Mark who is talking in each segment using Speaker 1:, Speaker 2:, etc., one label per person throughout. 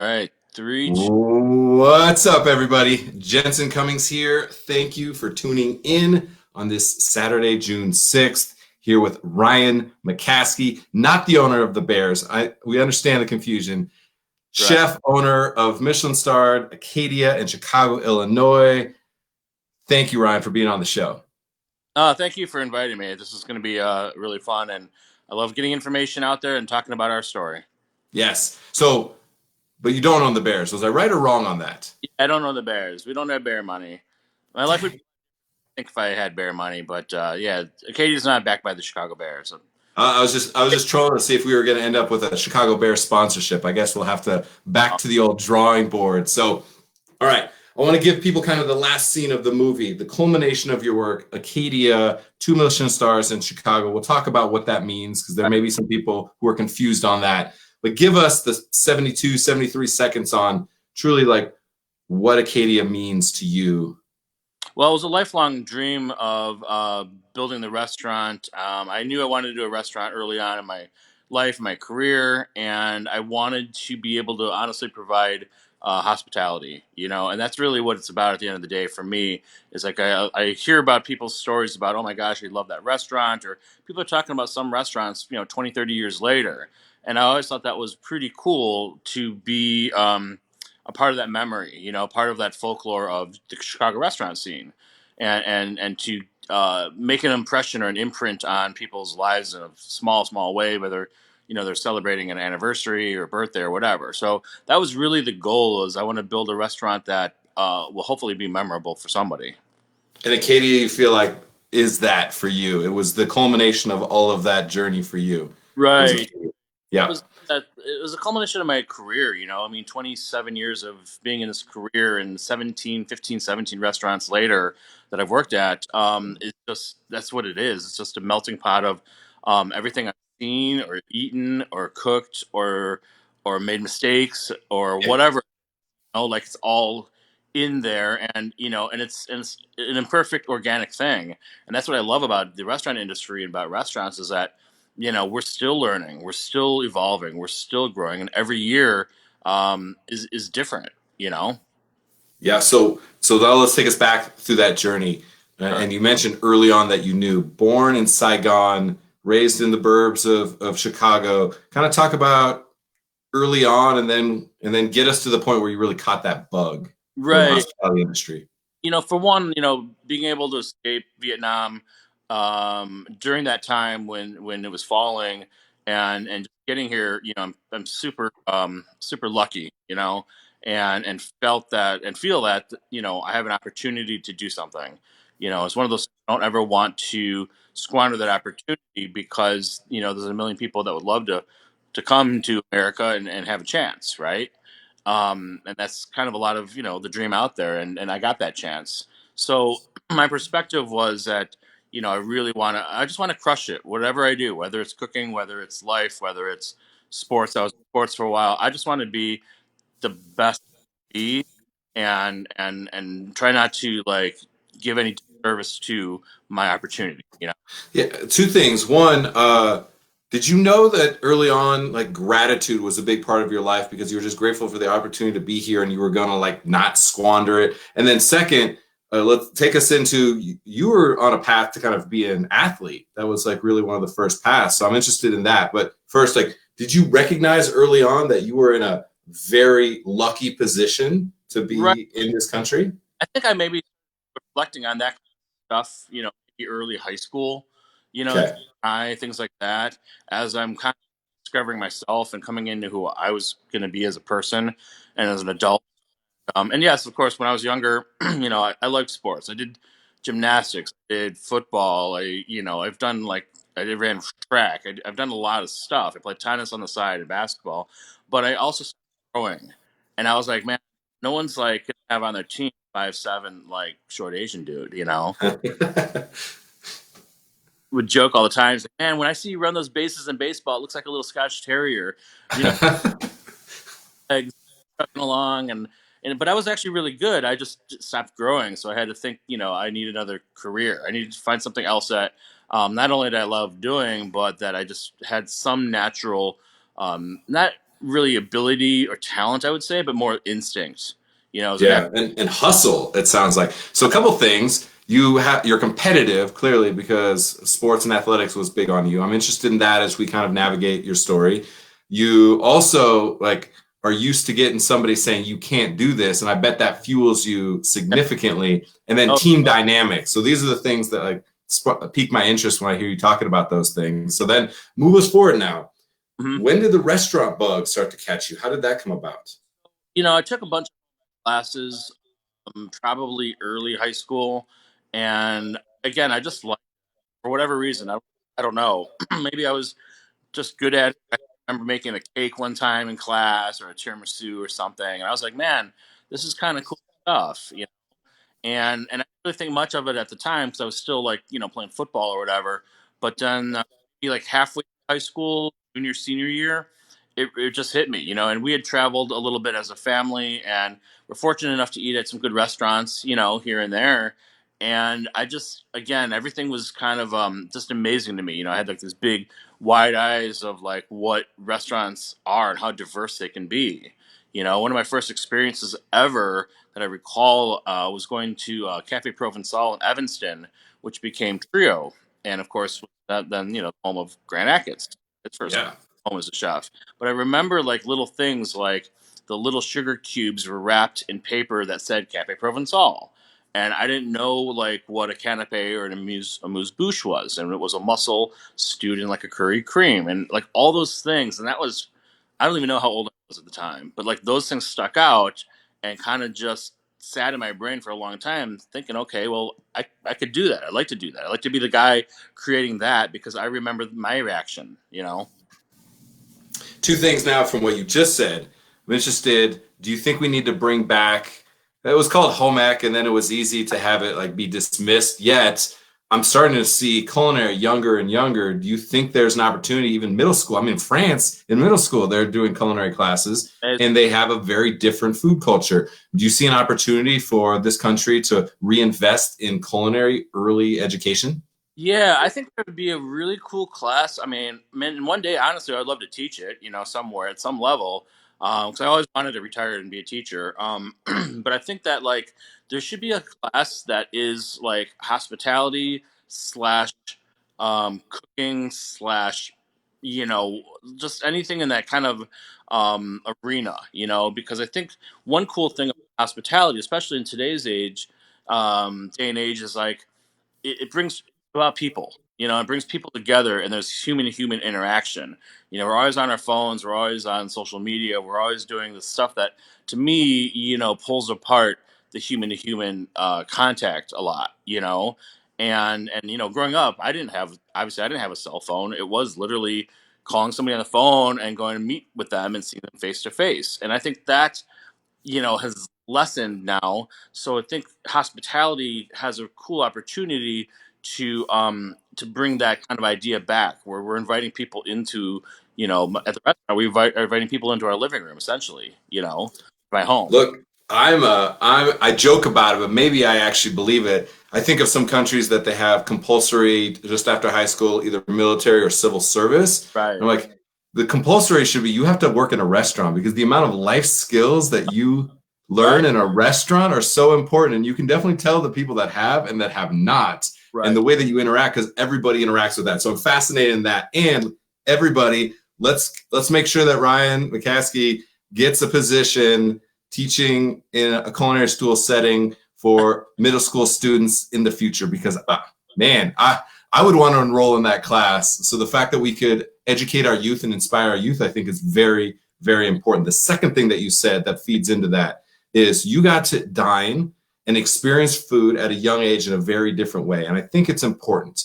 Speaker 1: All right, three.
Speaker 2: What's up, everybody? Jensen Cummings here. Thank you for tuning in on this Saturday, June 6th, here with Ryan McCaskey, not the owner of the Bears. We understand the confusion.
Speaker 1: Right.
Speaker 2: Chef, owner of Michelin starred Acadia in Chicago, Illinois. Thank you, Ryan, for being on the show.
Speaker 1: Thank you for inviting me. This is going to be really fun, and I love getting information out there and talking about our story.
Speaker 2: Yes. So, but you don't own the Bears. Was I right or wrong on that?
Speaker 1: Yeah, I don't know the Bears. We don't have Bear money. My life would be think if I had Bear money, but yeah, Acadia's not backed by the Chicago Bears. So.
Speaker 2: I was just trolling to see if we were going to end up with a Chicago Bears sponsorship. I guess we'll have to back to the old drawing board. So, all right, I want to give people kind of the last scene of the movie, the culmination of your work, Acadia, 2 Michelin stars in Chicago. We'll talk about what that means because there may be some people who are confused on that. But give us the 72, 73 seconds on truly like what Acadia means to you.
Speaker 1: Well, it was a lifelong dream of building the restaurant. I knew I wanted to do a restaurant early on in my life, my career, and I wanted to be able to honestly provide hospitality, and that's really what it's about at the end of the day for me. Is like I hear about people's stories about, oh my gosh, I love that restaurant, or people are talking about some restaurants, 20, 30 years later. And I always thought that was pretty cool to be a part of that memory, part of that folklore of the Chicago restaurant scene, and to make an impression or an imprint on people's lives in a small way, whether they're celebrating an anniversary or birthday or whatever. So that was really the goal. Is I want to build a restaurant that will hopefully be memorable for somebody.
Speaker 2: And Acadia, you feel like is that for you? It was the culmination of all of that journey for you. Was
Speaker 1: Right.
Speaker 2: Acadia. Yeah.
Speaker 1: It was a culmination of my career. I mean, 27 years of being in this career, and 17 restaurants later that I've worked at. It's just, that's what it is. It's just a melting pot of everything I've seen or eaten or cooked or made mistakes or whatever. Like it's all in there, and it's an imperfect organic thing. And that's what I love about the restaurant industry and about restaurants is that we're still learning, we're still evolving, we're still growing, and every year is different.
Speaker 2: Yeah. So now let's take us back through that journey.
Speaker 1: Sure.
Speaker 2: And you mentioned early on that you knew born in Saigon, raised in the burbs of Chicago. Kind of talk about early on and then get us to the point where you really caught that bug from the
Speaker 1: Right.
Speaker 2: hospitality industry.
Speaker 1: For one, being able to escape Vietnam during that time when it was falling, and just getting here, I'm super super lucky, and felt that and feel that I have an opportunity to do something. It's one of those things, I don't ever want to squander that opportunity because there's a million people that would love to come to America and have a chance, right? And that's kind of a lot of the dream out there, and I got that chance. So my perspective was that I just want to crush it, whatever I do, whether it's cooking, whether it's life, whether it's sports. I was in sports for a while. I just want to be the best I can be, and try not to like give any service to my opportunity.
Speaker 2: Yeah, two things. One, did you know that early on, like gratitude was a big part of your life because you were just grateful for the opportunity to be here and you were gonna like not squander it? And then second, let's take us into you were on a path to kind of be an athlete. That was like really one of the first paths. So I'm interested in that. But first, like, did you recognize early on that you were in a very lucky position to
Speaker 1: Right.
Speaker 2: be in this country?
Speaker 1: I think I maybe reflecting on that stuff, maybe early high school,
Speaker 2: Okay.
Speaker 1: things like that, as I'm kind of discovering myself and coming into who I was going to be as a person and as an adult. And yes, of course, when I was younger, I liked sports. I did gymnastics, I did football. I've done like, ran track. I've done a lot of stuff. I played tennis on the side and basketball, but I also started growing. And I was like, man, no one's like gonna have on their team 5'7" like short Asian dude. Would joke all the time, like, man, when I see you run those bases in baseball, it looks like a little Scotch Terrier. You know, legs trucking along, but I was actually really good. I just stopped growing, so I had to think. I need another career. I needed to find something else that not only did I love doing, but that I just had some natural, not really ability or talent, I would say, but more instinct. As a natural.
Speaker 2: Yeah, and hustle, it sounds like. So a couple things. You're competitive, clearly, because sports and athletics was big on you. I'm interested in that as we kind of navigate your story. You also like are used to getting somebody saying you can't do this, and I bet that fuels you significantly. And then
Speaker 1: Oh,
Speaker 2: team dynamics. So these are the things that like pique my interest when I hear you talking about those things. So then move us forward now.
Speaker 1: mhm.
Speaker 2: When did the restaurant bug start to catch you? How did that come about?
Speaker 1: I took a bunch of classes, probably early high school, and again, I just like for whatever reason, I don't know, maybe I was just good at it. I remember making a cake one time in class or a tiramisu or something, and I was like, man, this is kind of cool stuff. And I didn't really think much of it at the time because I was still like playing football or whatever. But then maybe like halfway through high school, junior senior year, it just hit me, and we had traveled a little bit as a family, and we're fortunate enough to eat at some good restaurants, here and there. And I just, again, everything was kind of just amazing to me. I had like this big wide eyes of like what restaurants are and how diverse they can be. One of my first experiences ever that I recall was going to Cafe Provençal in Evanston, which became Trio, and of course, then home of Grant Achatz. His first
Speaker 2: Yeah.
Speaker 1: home as a chef. But I remember like little things like the little sugar cubes were wrapped in paper that said Cafe Provençal. And I didn't know like what a canapé or an amuse bouche was, and it was a mussel stewed in like a curry cream, and like all those things. And that was, I don't even know how old I was at the time, but like those things stuck out and kind of just sat in my brain for a long time, thinking, okay, well, I could do that. I'd like to do that. I'd like to be the guy creating that because I remember my reaction.
Speaker 2: Two things now from what you just said. I'm interested. Do you think we need to bring back? It was called home ec, and then it was easy to have it like be dismissed. Yet I'm starting to see culinary younger and younger. Do you think there's an opportunity, even middle school? I mean, France in middle school they're doing culinary classes,
Speaker 1: As
Speaker 2: and they have a very different food culture. Do you see an opportunity for this country to reinvest in culinary early education?
Speaker 1: Yeah, I think that would be a really cool class. I mean, man, one day, honestly, I'd love to teach it, somewhere at some level, because I always wanted to retire and be a teacher. But I think that like there should be a class that is like hospitality slash cooking slash, you know, just anything in that kind of arena, because I think one cool thing about hospitality, especially in today's day and age, is like it brings about people. It brings people together, and there's human to human interaction. We're always on our phones, we're always on social media, we're always doing the stuff that, to me, pulls apart the human to human contact a lot. And growing up, I didn't have a cell phone. It was literally calling somebody on the phone and going to meet with them and seeing them face to face. And I think that has lessened now. So I think hospitality has a cool opportunity to bring that kind of idea back, where we're inviting people into at the restaurant are inviting people into our living room, essentially, my home.
Speaker 2: Look, I joke about it, but maybe I actually believe it. I think of some countries that they have compulsory just after high school, either military or civil service.
Speaker 1: Right.
Speaker 2: I'm like, the compulsory should be you have to work in a restaurant because the amount of life skills that you learn
Speaker 1: Right.
Speaker 2: in a restaurant are so important. And you can definitely tell the people that have and that have not, and
Speaker 1: Right.
Speaker 2: the way that you interact, because everybody interacts with that. So I'm fascinated in that. And everybody, let's make sure that Ryan McCaskey gets a position teaching in a culinary school setting for middle school students in the future because man, I would want to enroll in that class. So the fact that we could educate our youth and inspire our youth, I think is very, very important. The second thing that you said that feeds into that is you got to dine and experience food at a young age in a very different way. And I think it's important.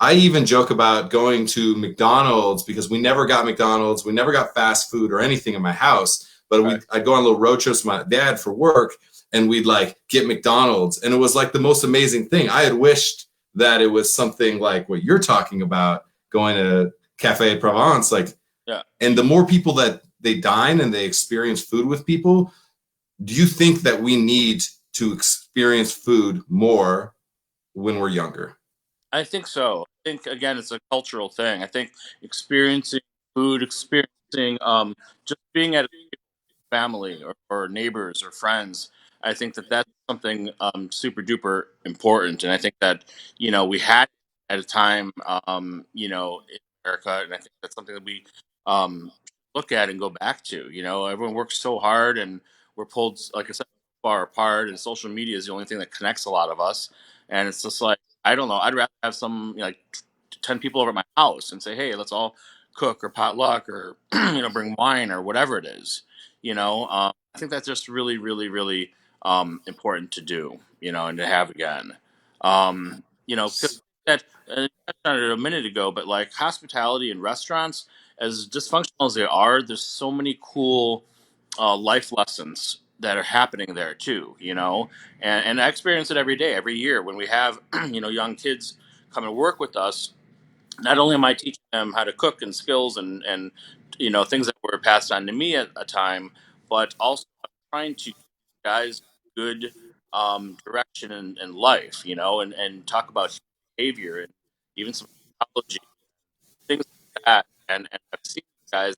Speaker 2: I even joke about going to McDonald's because we never got McDonald's. We never got fast food or anything in my house. But
Speaker 1: Right.
Speaker 2: I'd go on little road trips with my dad for work, and we'd like get McDonald's, and it was like the most amazing thing. I had wished that it was something like what you're talking about, going to Cafe Provence, like,
Speaker 1: Yeah.
Speaker 2: and the more people that they dine and they experience food with people, do you think that we need to experience food more when we're younger?
Speaker 1: I think so. I think again, it's a cultural thing. I think experiencing food experiences seeing just being at family or neighbors or friends. I think that that's something super duper important, and I think that we had at a time in America, and I think that's something that we look at and go back to. Everyone works so hard, and we're pulled, like I said, far apart, and social media is the only thing that connects a lot of us. And it's just like, I don't know. I'd rather have some like 10 people over at my house and say, hey, let's all cook or potluck or bring wine or whatever it is. I think that's just really, really, really important to do. And to have again. Because that I touched on it a minute ago, but like hospitality and restaurants, as dysfunctional as they are, there's so many cool life lessons that are happening there too. And I experience it every day, every year when we have young kids come and work with us. Not only am I teaching them how to cook and skills and things that were passed on to me at a time, but also I'm trying to give guys good direction in life, and talk about behavior and even some psychology, things like that. And I've seen guys,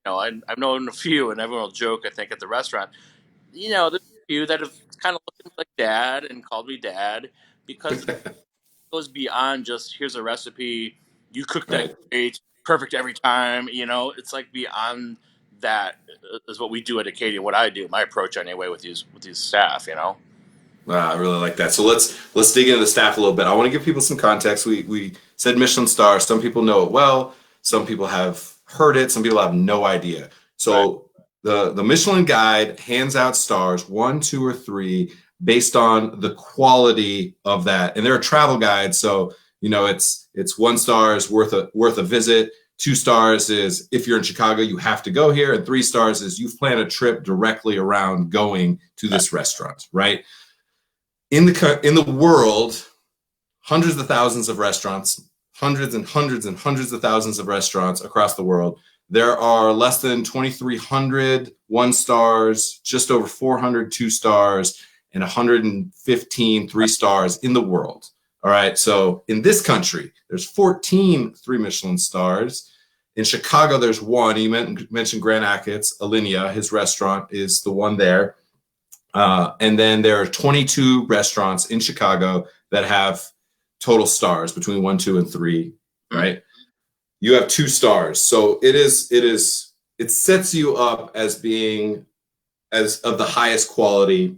Speaker 1: I've known a few, and everyone will joke, I think, at the restaurant. There's a few that have kind of looked like dad and called me dad because it goes beyond just here's a recipe, you cook that
Speaker 2: Right.
Speaker 1: great, perfect every time. It's like beyond that is what we do at Acadia. What I do, my approach anyway, with these staff.
Speaker 2: Wow, I really like that. So let's dig into the staff a little bit. I want to give people some context. We said Michelin star. Some people know it well. Some people have heard it. Some people have no idea.
Speaker 1: Right.
Speaker 2: So the Michelin Guide hands out stars, one, two, or three, based on the quality of that. And they're a travel guide, so it's 1 star is worth a visit. 2 stars is if you're in Chicago, you have to go here, and 3 stars is you've planned a trip directly around going to
Speaker 1: Right.
Speaker 2: this restaurant, right? In the world, hundreds of thousands of restaurants, hundreds and hundreds and hundreds of thousands of restaurants across the world. There are less than 2,300 1 stars, just over 400 2 stars, and 115 3 stars in the world. All right. So in this country, there's 14 3 Michelin stars. In Chicago, there's one. You mentioned Grand Achatz, Alinea, his restaurant is the one there. And then there are 22 restaurants in Chicago that have total stars between 1, 2, and 3.
Speaker 1: Mm.
Speaker 2: Right? You have 2 stars, so it sets you up as being as of the highest quality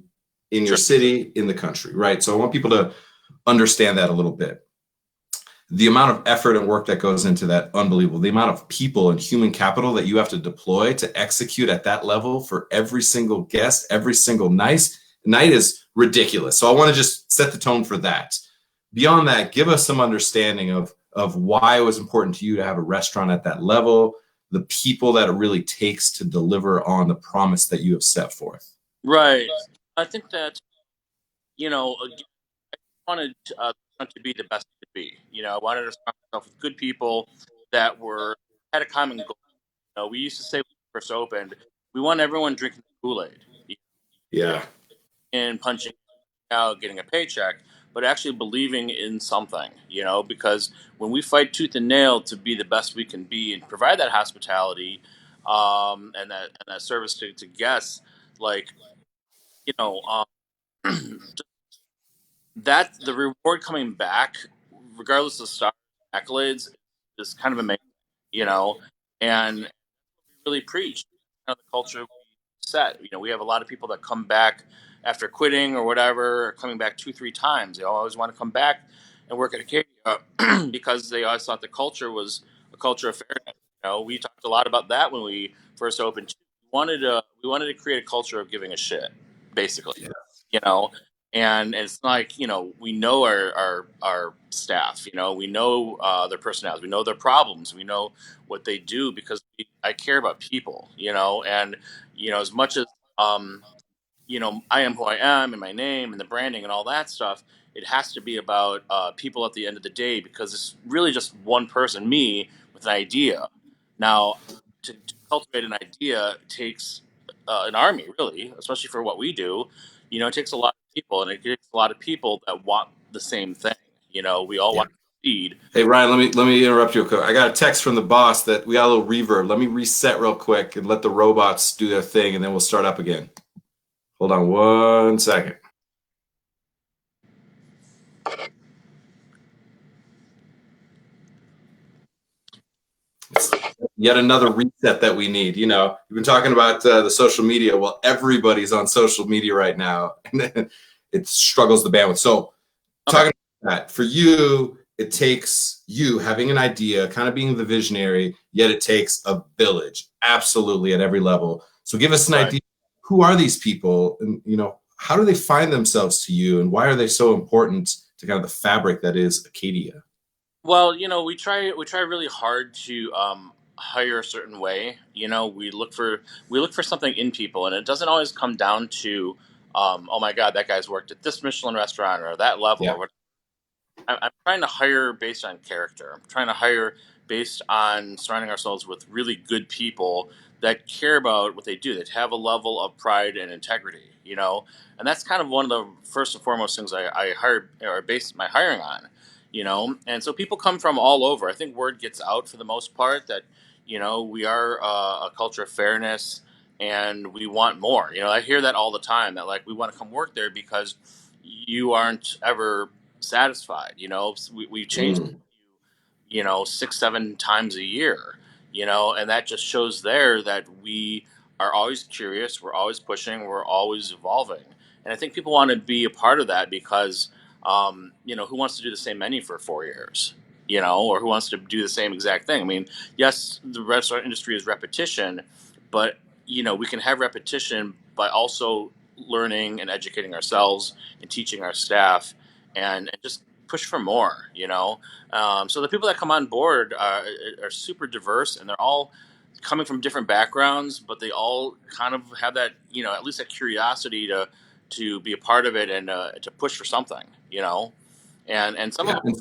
Speaker 2: in your
Speaker 1: Sure.
Speaker 2: city, in the country. Right? So I want people to understand that a little bit. The amount of effort and work that goes into that, unbelievable. The amount of people and human capital that you have to deploy to execute at that level for every single guest, every single night is ridiculous. So I want to just set the tone for that. Beyond that, give us some understanding of why it was important to you to have a restaurant at that level, the people that it really takes to deliver on the promise that you have set forth.
Speaker 1: Right. I think that again, I wanted to be the best it could be. I wanted to surround myself with good people that were had a common goal. We used to say when we first opened, we want everyone drinking the Kool-Aid
Speaker 2: Yeah.
Speaker 1: and punching out, getting a paycheck, but actually believing in something, because when we fight tooth and nail to be the best we can be and provide that hospitality and that service to guests, like, you know, that the reward coming back, regardless of star accolades, is kind of amazing, you know, and we really preach kind of the culture we set. We have a lot of people that come back after quitting or whatever, or coming back 2, 3 times. They always want to come back and work at Acadia because they always thought the culture was a culture of fairness. We talked a lot about that when we first opened. We wanted to create a culture of giving a shit, basically.
Speaker 2: Yeah.
Speaker 1: You know, and it's like we know our staff. We know their personalities. We know their problems. We know what they do because I care about people. And as much as um, I am who I am and my name and the branding and all that stuff, it has to be about people at the end of the day because it's really just one person, me, with an idea. Now, to cultivate an idea takes an army, really, especially for what we do. It takes a lot of people, and it takes a lot of people that want the same thing. We all
Speaker 2: Yeah.
Speaker 1: want to succeed.
Speaker 2: Hey Ryan, let me interrupt you real quick. I got a text from the boss that we got a little reverb. Let me reset real quick and let the robots do their thing, and then we'll start up again. Hold on 1 second. It's yet another reset that we need. You know, we've been talking about the social media. Well, everybody's on social media right now, and it struggles the bandwidth. So,
Speaker 1: Okay,
Speaker 2: talking about that, for you, it takes you having an idea, kind of being the visionary, yet it takes a village, absolutely at every level. So, give us an
Speaker 1: right.
Speaker 2: idea. Who are these people, and how do they find themselves to you, and why are they so important to kind of the fabric that is Acadia?
Speaker 1: Well, we try really hard to hire a certain way. We look for something in people, and it doesn't always come down to, oh my God, that guy's worked at this Michelin restaurant or that level
Speaker 2: Yeah.
Speaker 1: or what. I'm trying to hire based on character. I'm trying to hire based on surrounding ourselves with really good people that care about what they do, that have a level of pride and integrity. And that's kind of one of the first and foremost things I hired or base my hiring on. And so people come from all over. I think word gets out for the most part that, we are a culture of fairness and we want more. I hear that all the time that like we want to come work there because you aren't ever satisfied. We change,
Speaker 2: Mm.
Speaker 1: 6, 7 times a year. And that just shows there that we are always curious, we're always pushing, we're always evolving. And I think people want to be a part of that because, who wants to do the same menu for 4 years? Or who wants to do the same exact thing? I mean, yes, the restaurant industry is repetition, but we can have repetition by also learning and educating ourselves and teaching our staff and just push for more. So the people that come on board are super diverse, and they're all coming from different backgrounds, but they all kind of have that, at least that curiosity to be a part of it and to push for something. And some of
Speaker 2: Yeah, and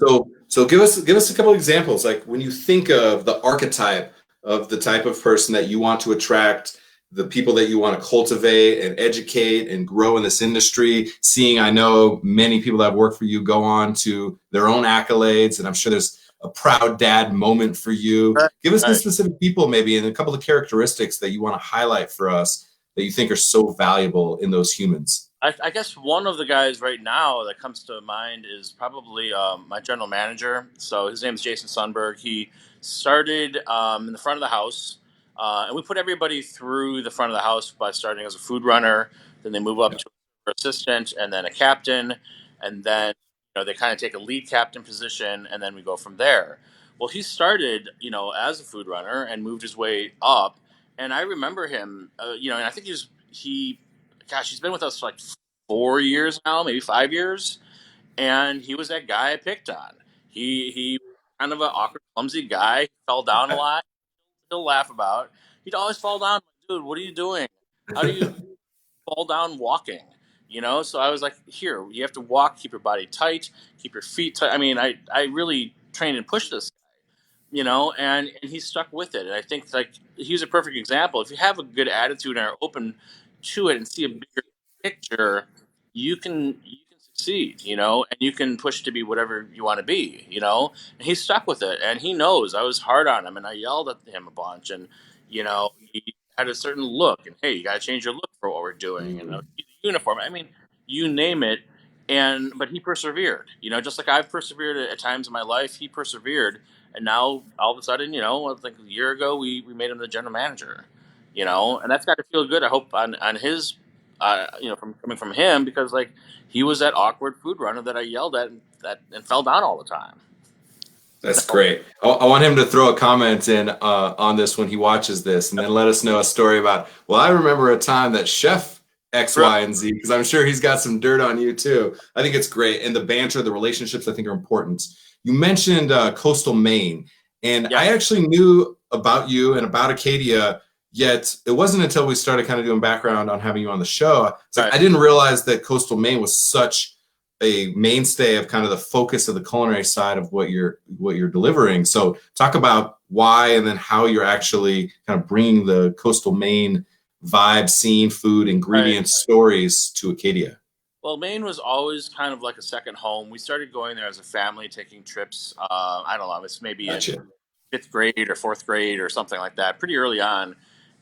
Speaker 2: so give us a couple examples. Like when you think of the archetype of the type of person that you want to attract, the people that you want to cultivate and educate and grow in this industry. Seeing, I know many people that have worked for you go on to their own accolades, and I'm sure there's a proud dad moment for you.
Speaker 1: right,
Speaker 2: Give us some
Speaker 1: right.
Speaker 2: specific people, maybe, and a couple of characteristics that you want to highlight for us that you think are so valuable in those humans.
Speaker 1: I guess one of the guys right now that comes to mind is probably my general manager. So his name is Jason Sundberg. He started in the front of the house, and we put everybody through the front of the house by starting as a food runner. Then they move up
Speaker 2: Yeah.
Speaker 1: to an assistant, and then a captain, and then they kind of take a lead captain position, and then we go from there. Well, he started as a food runner and moved his way up, and I remember him. And I think he gosh, he's been with us for like 4 years now, maybe 5 years, and he was that guy I picked on. He kind of an awkward, clumsy guy. He fell down a lot. He'll laugh about. He'd always fall down. Dude, what are you doing? How do you fall down walking? So I was like, here, you have to walk, keep your body tight, keep your feet tight. I mean, I really trained and pushed this and he stuck with it. And I think like he's a perfect example. If you have a good attitude and are open to it and see a bigger picture, you can succeed, and you can push to be whatever you want to be. And he stuck with it, and he knows I was hard on him, and I yelled at him a bunch, and he had a certain look, and hey, you got to change your look for what we're doing, and
Speaker 2: Mm.
Speaker 1: the uniform. I mean, you name it. But he persevered, just like I've persevered at times in my life. He persevered, and now all of a sudden, like a year ago, we made him the general manager. And that's got to feel good. I hope on his, from coming from him because like he was that awkward food runner that I yelled at and fell down all the time.
Speaker 2: That's great. I want him to throw a comment in on this when he watches this, and then let us know a story about. Well, I remember a time that Chef X,
Speaker 1: Right,
Speaker 2: Y, and Z, because I'm sure he's got some dirt on you too. I think it's great, and the banter, the relationships, I think are important. You mentioned coastal Maine, and
Speaker 1: yeah,
Speaker 2: I actually knew about you and about Acadia. Yet it wasn't until we started kind of doing background on having you on the show. It's like
Speaker 1: right.
Speaker 2: I didn't realize that coastal Maine was such a mainstay of kind of the focus of the culinary side of what you're delivering. So talk about why and then how you're actually kind of bringing the coastal Maine vibe, scene, food,
Speaker 1: Right.
Speaker 2: ingredients, stories to Acadia.
Speaker 1: Well, Maine was always kind of like a second home. We started going there as a family, taking trips. I don't know, it's maybe in
Speaker 2: Gotcha.
Speaker 1: fifth grade or fourth grade or something like that, pretty early on.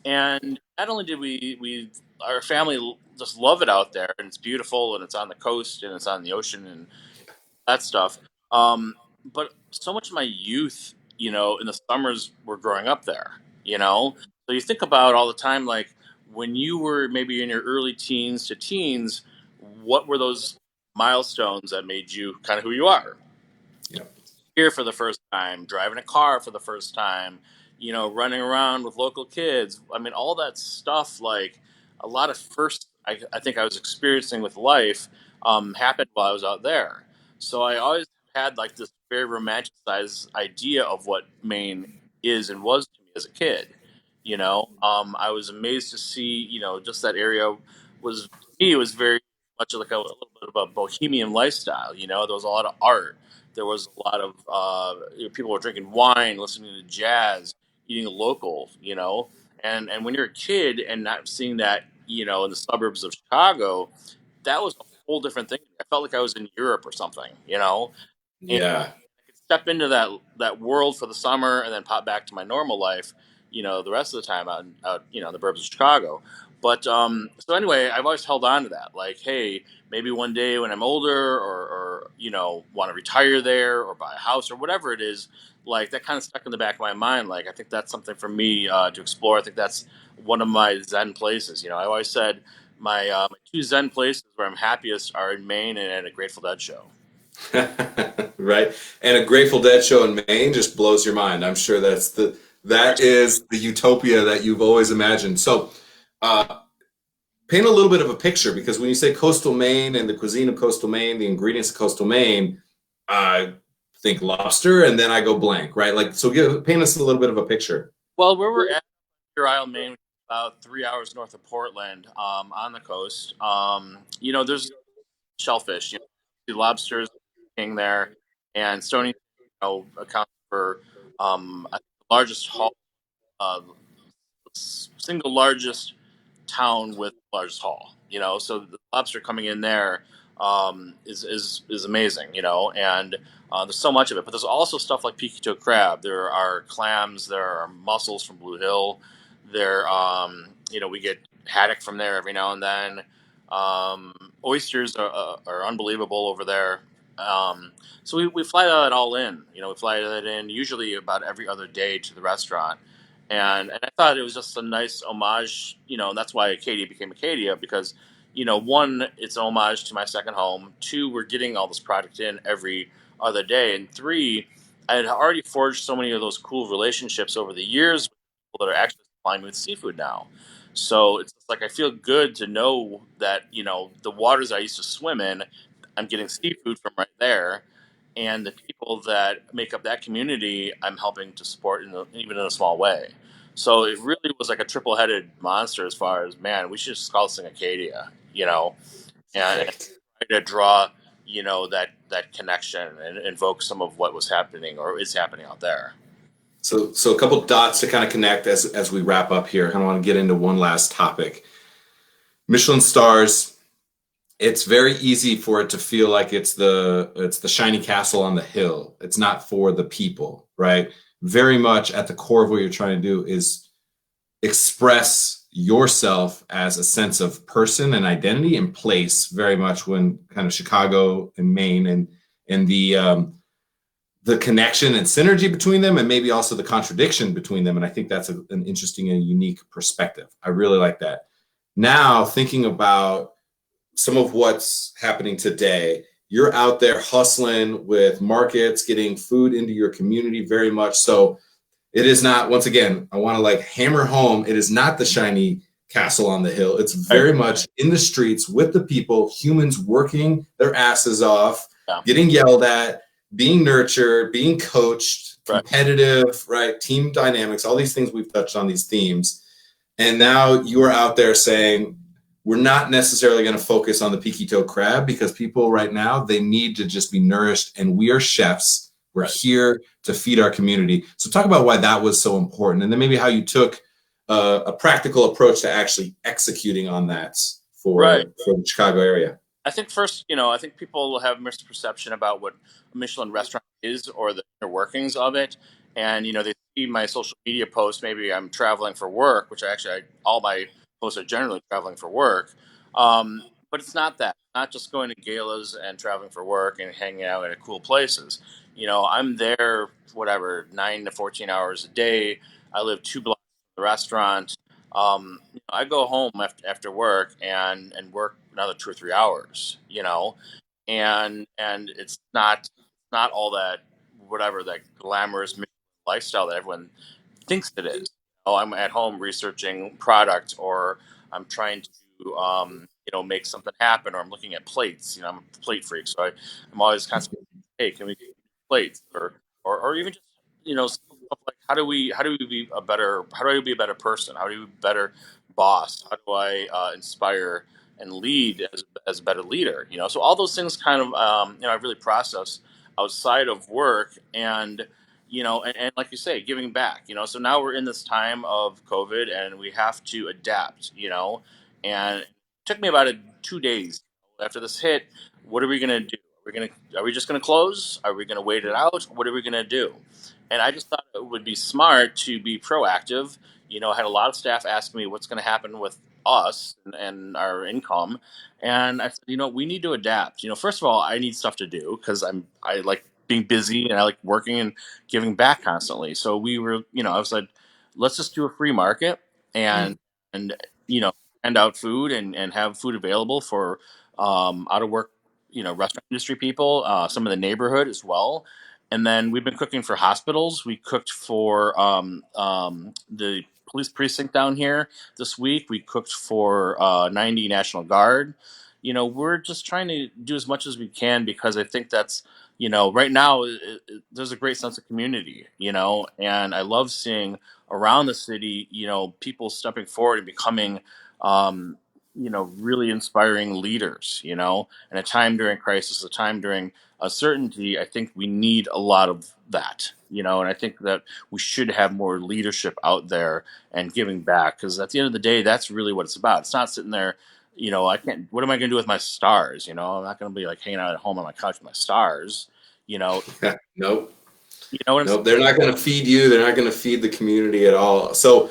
Speaker 1: And not only did we our family just love it out there, and it's beautiful, and it's on the coast, and it's on the ocean, and that stuff. Um, but so much of my youth, in the summers were growing up there, So you think about all the time, like when you were maybe in your early teens to teens, what were those milestones that made you kind of who you are?
Speaker 2: Yeah.
Speaker 1: Here for the first time, driving a car for the first time, running around with local kids. I mean, all that stuff, like a lot of first, I think I was experiencing with life, happened while I was out there. So I always had like this very romanticized idea of what Maine is and was to me as a kid. I was amazed to see, just that area was, to me, it was very much like a little bit of a bohemian lifestyle. There was a lot of art, there was a lot of people were drinking wine, listening to jazz, eating local, and when you're a kid and not seeing that, in the suburbs of Chicago, that was a whole different thing. I felt like I was in Europe or something, and
Speaker 2: Yeah.
Speaker 1: I could step into that world for the summer and then pop back to my normal life, the rest of the time out in the burbs of Chicago. But so anyway, I've always held on to that. Like, hey, maybe one day when I'm older, or want to retire there or buy a house or whatever it is, like that kind of stuck in the back of my mind. Like, I think that's something for me to explore. I think that's one of my Zen places. I always said my two Zen places where I'm happiest are in Maine and at a Grateful Dead show.
Speaker 2: Right. And a Grateful Dead show in Maine just blows your mind. I'm sure that is the utopia that you've always imagined. So, uh, paint a little bit of a picture, because when you say coastal Maine and the cuisine of coastal Maine, the ingredients of coastal Maine, I think lobster, and then I go blank, right? Like, so paint us a little bit of a picture.
Speaker 1: Well, where we're at, Deer Isle, Maine, which is about 3 hours north of Portland, on the coast. There's shellfish, the lobsters king there, and Stony, accounts for I think the largest haul, uh, single largest town with the largest haul. So the lobster coming in there is amazing. And there's so much of it, but there's also stuff like Picito crab. There are clams. There are mussels from Blue Hill. We get haddock from there every now and then. Oysters are unbelievable over there. So we fly that all in. We fly that in usually about every other day to the restaurant. And I thought it was just a nice homage, and that's why Acadia became Acadia, because, one, it's an homage to my second home. Two, we're getting all this product in every other day. And three, I had already forged so many of those cool relationships over the years with people that are actually supplying me with seafood now. So it's just like I feel good to know that, the waters I used to swim in, I'm getting seafood from right there, and the people that make up that community, I'm helping to support even in a small way. So it really was like a triple-headed monster. As far as, man, we should just call this thing Acadia, and
Speaker 2: Right.
Speaker 1: try to draw, that connection and invoke some of what was happening or is happening out there.
Speaker 2: So a couple dots to kind of connect as we wrap up here. I want to get into one last topic. Michelin stars. It's very easy for it to feel like it's the shiny castle on the hill. It's not for the people, right? Very much at the core of what you're trying to do is express yourself as a sense of person and identity and place, very much when kind of Chicago and Maine, and the connection and synergy between them, and maybe also the contradiction between them. And I think that's an interesting and unique perspective. I really like that. Now, thinking about some of what's happening today, you're out there hustling with markets, getting food into your community, very much so. It is not, once again, I want to like hammer home, it is not the shiny castle on the hill. It's
Speaker 1: Right.
Speaker 2: very much in the streets with the people, humans working their asses off,
Speaker 1: Yeah.
Speaker 2: getting yelled at, being nurtured, being coached,
Speaker 1: Right.
Speaker 2: competitive, right? Team dynamics, all these things we've touched on, these themes. And now you are out there saying, we're not necessarily going to focus on the Picito crab, because people right now, they need to just be nourished, and we are chefs. We're
Speaker 1: Right.
Speaker 2: here to feed our community. So talk about why that was so important, and then maybe how you took a practical approach to actually executing on that for
Speaker 1: Right.
Speaker 2: the Chicago area.
Speaker 1: I think first, I think people have misperception about what a Michelin restaurant is or the inner workings of it. And, they see my social media posts. Maybe I'm traveling for work, which all my posts are generally traveling for work. But it's not that. It's not just going to galas and traveling for work and hanging out at cool places. I'm there, whatever, 9 to 14 hours a day. I live 2 blocks from the restaurant. I go home after work and work another 2 or 3 hours, and it's not all that whatever that glamorous lifestyle that everyone thinks it is. I'm at home researching product, or I'm trying to make something happen, or I'm looking at plates. I'm a plate freak, so I'm always constantly, hey, can we get plates, or even just stuff like how do I be a better person? How do you be a better boss? How do I inspire and lead as a better leader? So all those things kind of I really process outside of work, and like you say, giving back. So now we're in this time of COVID, and we have to adapt. And it took me about 2 days after this hit. What are we gonna do? Are we just gonna close? Are we gonna wait it out? What are we gonna do? And I just thought it would be smart to be proactive. I had a lot of staff asking me what's going to happen with us and our income, and I said, we need to adapt. First of all, I need stuff to do because I like being busy and I like working and giving back constantly. So I was like, let's just do a free market and
Speaker 2: Mm.
Speaker 1: and hand out food and have food available for out of work restaurant industry people, some of the neighborhood as well. And then we've been cooking for hospitals. We cooked for the police precinct down here this week. We cooked for 90 National Guard. We're just trying to do as much as we can because I think that's, right now there's a great sense of community, and I love seeing around the city, people stepping forward and becoming, really inspiring leaders, in a time during crisis, a time during uncertainty. I think we need a lot of that, and I think that we should have more leadership out there and giving back because at the end of the day, that's really what it's about. It's not sitting there, I can't, what am I going to do with my stars? I'm not going to be like hanging out at home on my couch with my stars, you know,
Speaker 2: Nope.
Speaker 1: you know what I'm saying?
Speaker 2: Nope, they're not going to feed you. They're not going to feed the community at all. So,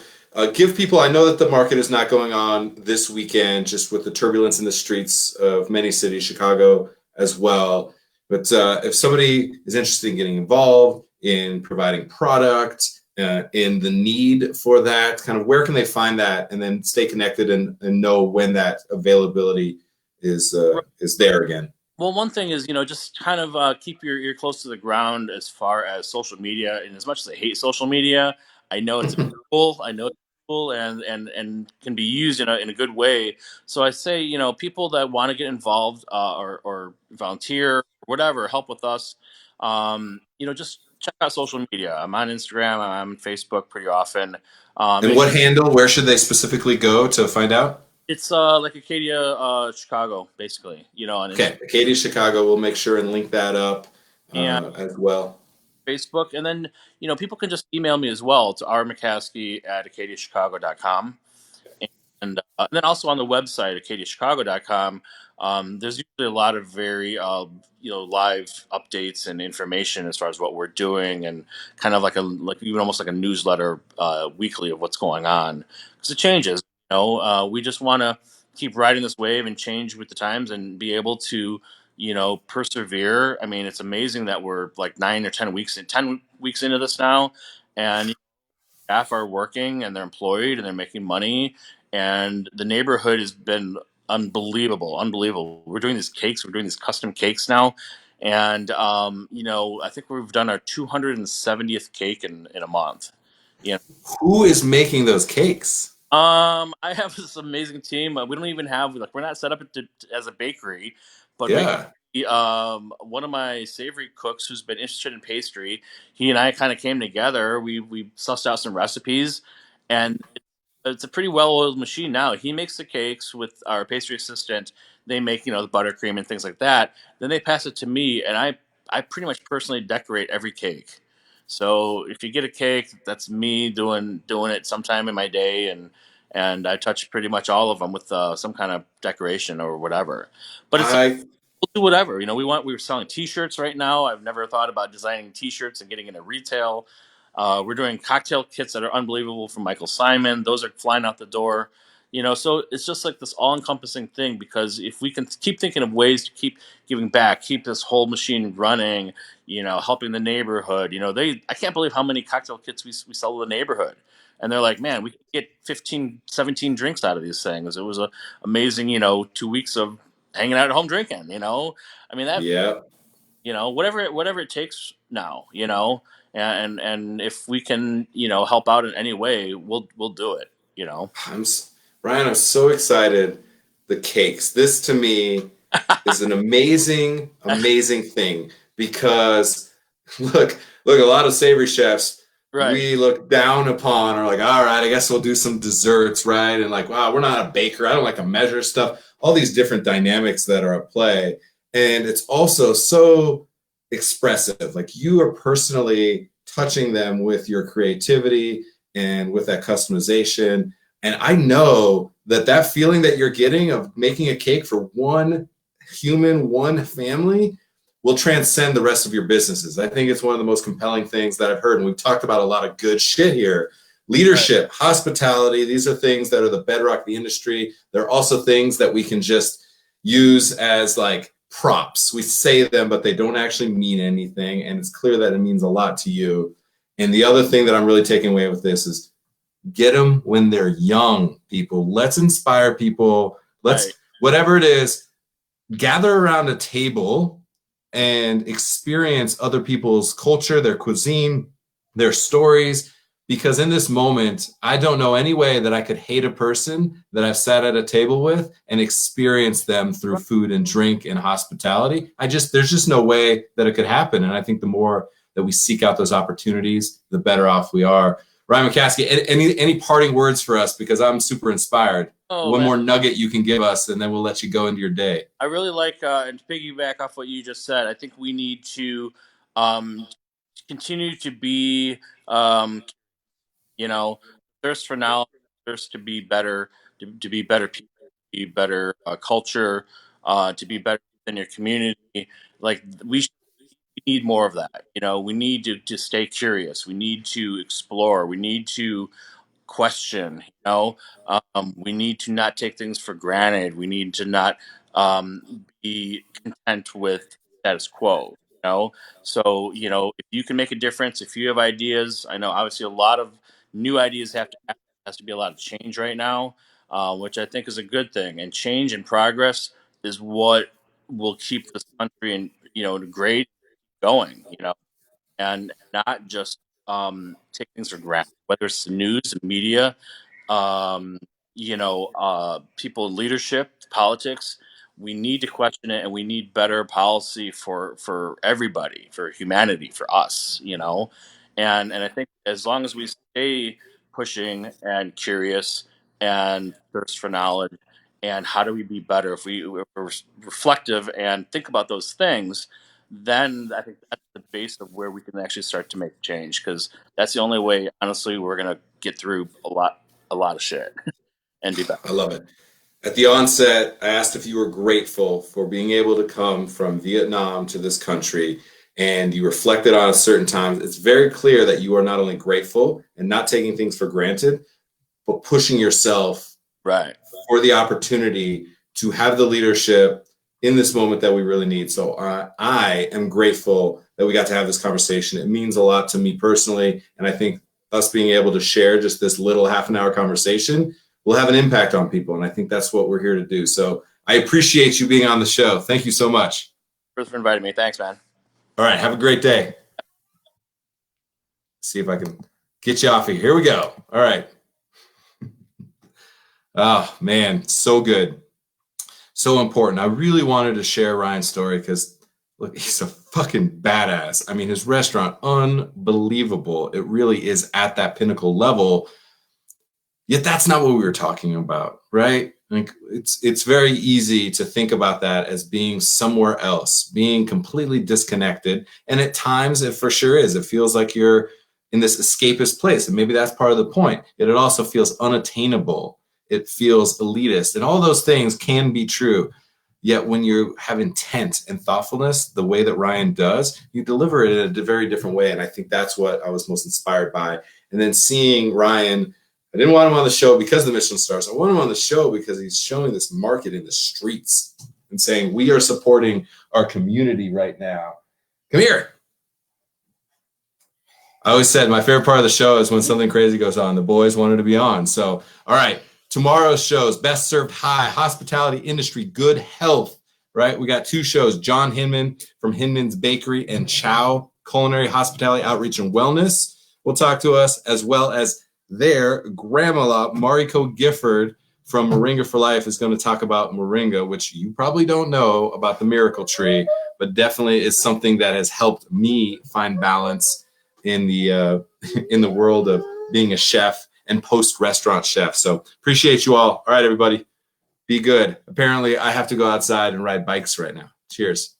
Speaker 2: give people. I know that the market is not going on this weekend, just with the turbulence in the streets of many cities, Chicago as well. But if somebody is interested in getting involved in providing product, in the need for that, kind of where can they find that, and then stay connected and know when that availability is there again.
Speaker 1: Well, one thing is, just kind of keep your ear close to the ground as far as social media. And as much as I hate social media, I know it's a tool. I know it's a tool and can be used in a good way. So I say, people that want to get involved or volunteer or whatever, help with us. Just check out social media. I'm on Instagram. I'm on Facebook pretty often.
Speaker 2: And what handle? Where should they specifically go to find out?
Speaker 1: It's like Acadia, Chicago, basically. On Instagram
Speaker 2: Okay, Acadia, Chicago. We'll make sure and link that up
Speaker 1: and
Speaker 2: as well.
Speaker 1: Facebook. And then, people can just email me as well to rmccaskey@acadiachicago.com. And then also on the website, acadiachicago.com, there's usually a lot of very, live updates and information as far as what we're doing and kind of like even almost like a newsletter weekly of what's going on. Because it changes. We just want to keep riding this wave and change with the times and be able to, persevere. I mean, it's amazing that we're like 10 weeks into this now. And staff are working and they're employed and they're making money, and the neighborhood has been unbelievable. We're doing these cakes, we're doing these custom cakes now, and I think we've done our 270th cake in a month. you
Speaker 2: Who is making those cakes?
Speaker 1: I have this amazing team. We don't even have we're not set up as a bakery, but
Speaker 2: Yeah.
Speaker 1: basically, one of my savory cooks who's been interested in pastry, he and I kind of came together. We sussed out some recipes, and it's a pretty well-oiled machine now. He makes the cakes with our pastry assistant. They make the buttercream and things like that. Then they pass it to me, and I pretty much personally decorate every cake. So if you get a cake, that's me doing it sometime in my day, and I touch pretty much all of them with some kind of decoration or whatever. But it's
Speaker 2: I
Speaker 1: we'll do whatever. We were selling T-shirts right now. I've never thought about designing T-shirts and getting into retail. We're doing cocktail kits that are unbelievable from Michael Simon. Those are flying out the door. So it's just like this all-encompassing thing, because if we can keep thinking of ways to keep giving back, keep this whole machine running, helping the neighborhood. I can't believe how many cocktail kits we sell to the neighborhood. And they're like, man, we could get 15, 17 drinks out of these things. It was a amazing, 2 weeks of hanging out at home drinking. I mean that,
Speaker 2: Yeah.
Speaker 1: whatever it takes now, and if we can, help out in any way, we'll do it.
Speaker 2: I'm Ryan, I'm so excited. The cakes. This to me is an amazing, amazing thing because look, a lot of savory chefs
Speaker 1: Right,
Speaker 2: we look down upon are like, all right, I guess we'll do some desserts, right? And like, wow, we're not a baker. I don't like to measure stuff. All these different dynamics that are at play. And it's also so expressive. Like you are personally touching them with your creativity and with that customization. And I know that feeling that you're getting of making a cake for one human, one family will transcend the rest of your businesses. I think it's one of the most compelling things that I've heard. And we've talked about a lot of good shit here.
Speaker 1: right.
Speaker 2: Leadership, hospitality, these are things that are the bedrock of the industry. They're also things that we can just use as like props. We say them, but they don't actually mean anything. And it's clear that it means a lot to you. And the other thing that I'm really taking away with this is get them when they're young, people. Let's inspire people.
Speaker 1: Right.
Speaker 2: Whatever it is, gather around a table and experience other people's culture, their cuisine, their stories. Because in this moment, I don't know any way that I could hate a person that I've sat at a table with and experience them through food and drink and hospitality. There's just no way that it could happen. And I think the more that we seek out those opportunities, the better off we are. Ryan McCaskey, any parting words for us? Because I'm super inspired.
Speaker 1: Oh
Speaker 2: One
Speaker 1: man,
Speaker 2: more nugget you can give us, and then we'll let you go into your day.
Speaker 1: I really like, and to piggyback off what you just said, I think we need to um, continue to be, um, you know, thirst for knowledge, thirst to be better, to be better people, to be better culture, to be better in your community. Like we need more of that. We need to stay curious. We need to explore. We need to question. We need to not take things for granted. We need to not be content with status quo. So if you can make a difference, if you have ideas, I know obviously a lot of new ideas have to happen. Has to be a lot of change right now, which I think is a good thing. And change and progress is what will keep this country and great going. And not just take things for granted, whether it's the news and media, um, people in leadership, politics. We need to question it, and we need better policy for everybody, for humanity, for us. And I think as long as we stay pushing and curious and thirst for knowledge, and how do we be better, if we're reflective and think about those things, then I think that's the base of where we can actually start to make change, because that's the only way, honestly, we're gonna get through a lot of shit and be better.
Speaker 2: I love it. At the onset, I asked if you were grateful for being able to come from Vietnam to this country, and you reflected on a certain time. It's very clear that you are not only grateful and not taking things for granted, but pushing yourself
Speaker 1: Right.
Speaker 2: for the opportunity to have the leadership in this moment that we really need. So I am grateful that we got to have this conversation. It means a lot to me personally, and I think us being able to share just this little half an hour conversation will have an impact on people, and I think that's what we're here to do. So I appreciate you being on the show. Thank you so much.
Speaker 1: Thanks for inviting me. Thanks, man.
Speaker 2: All right, have a great day. See if I can get you off of here. Here we go. All right. Oh man, so good. So important. I really wanted to share Ryan's story because look, he's a fucking badass. I mean, his restaurant, unbelievable. It really is at that pinnacle level. Yet that's not what we were talking about, right? Like it's very easy to think about that as being somewhere else, being completely disconnected. And at times it for sure is. It feels like you're in this escapist place. And maybe that's part of the point. Yet it also feels unattainable. it feels elitist. And all those things can be true. Yet when you have intent and thoughtfulness, the way that Ryan does, you deliver it in a very different way. And I think that's what I was most inspired by. And then seeing Ryan, I didn't want him on the show because of the Michelin stars. I want him on the show because he's showing this market in the streets and saying, we are supporting our community right now. Come here. I always said my favorite part of the show is when something crazy goes on. The boys wanted to be on. So, all right, tomorrow's shows, Best Served High, Hospitality Industry, Good Health, right? We got 2 shows, John Hinman from Hinman's Bakery and Chow, Culinary Hospitality Outreach and Wellness will talk to us, as well as their grandma, Mariko Gifford from Moringa for Life, is going to talk about Moringa, which you probably don't know about the miracle tree, but definitely is something that has helped me find balance in the world of being a chef and post-restaurant chef. So appreciate you all. All right, everybody, be good. Apparently, I have to go outside and ride bikes right now. Cheers.